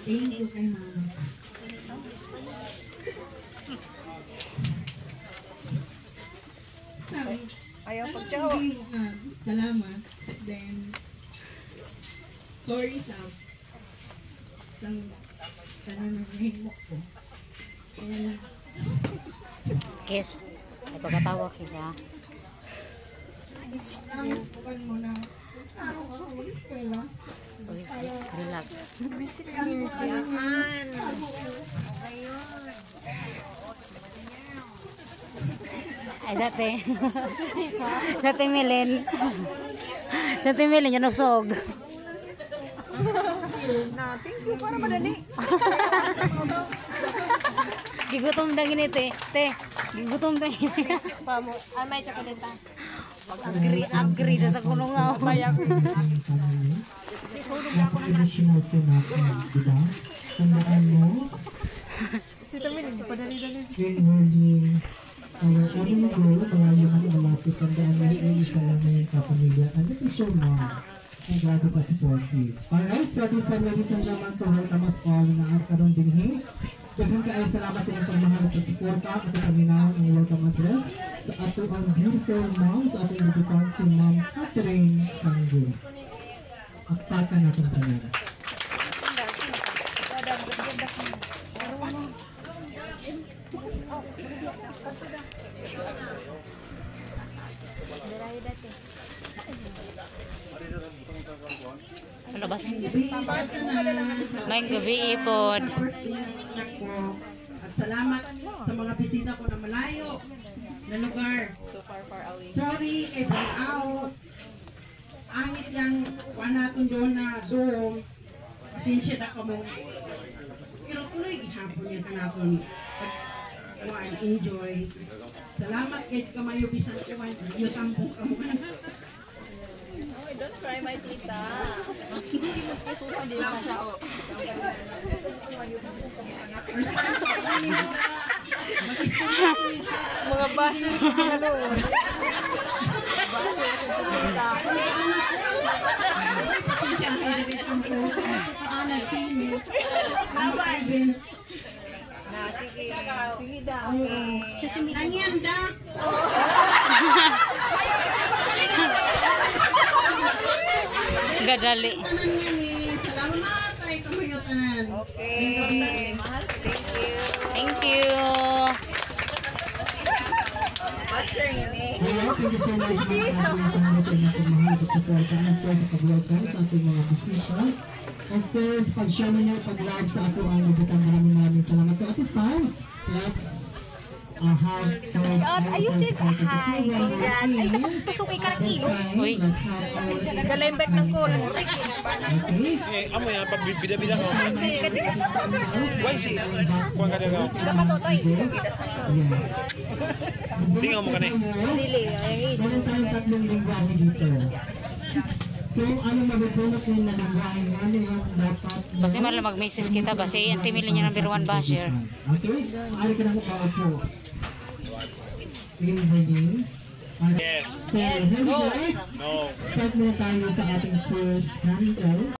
Thank you kay mama. Sabi, ayaw pagtiyaho. Salamat. Then, sorry sa nananahimok ko. Kaya Kiss. Ay pagkatawa kita. bukan mo na. Ako sa eskwela. Relax. Visit kami ni Siaan. Ayun. Ay dati. Sa Timilin. Sa Timilin yung nagsog. Na, thank you para madali. Gigutom na gini te. Te. Gigutom na gini. Pamo. Ay, may tsokoleta. Agree na sa kulong nga. Mayak. traditional po natin, di ba? Tandaan mo, Si Tamil, padali-dali. when we're our every goal, malayo ka na malapit, tandaan mo, isa lang na yung kapamilya. And that is your mom. Ang grabe pa supportive. Alright, so this time, ladies and gentlemen, to welcome us all na karon din daghang kaay salamat sa inyong pagmahal at pagsuporta at ikaminaw ng welcome address sa ato ang beautiful mom, sa ating beautiful si Ma'am Catherine Sanggo. Akpatan natin tanan. Ano ba sa'yo? May gabi ipod. At salamat sa mga bisita ko na malayo na lugar. Sorry, kay out. Angit yung wanatong doon na doon. Pasensya na ka mo. Pero tuloy gihapon niya kanapon. Enjoy. Salamat kay kamayo bisan ko man. Yung tampong ka mo. Don't cry, my tita. First time ko Mga baso sa mga loob. Sige. Sige daw. Nanyan da. Gadali. Salamat kay kamayutan. Okay. Thank you. Hello, thank you so much mga kapatid sa mga sa inyong pagmahal at support and for sa pag-welcome sa ating mga bisita. Of course, pag-share ninyo, pag-live sa ato ang libutan. Maraming salamat. So at this time, let's have first Ayos din. Hi. Congrats. Ay, sa pagtusukay ka ng ilo. Uy. Galembek ng kola. Amo yan, pag bida-bida ko. Why si? Kuha ka daw. Kapatotoy. Yes. Lingaw mo ka na eh. Dili. Meron tayong tatlong lingwahe dito. Kung ano mabibulot yung nalingwahe namin yung dapat... Basi mala mag-message kita. Basi ang timili niya number 1 basher. Okay? Maaari ka na mo paupo. Ready? Yes. So, here we go. No. Start muna tayo sa ating first handle.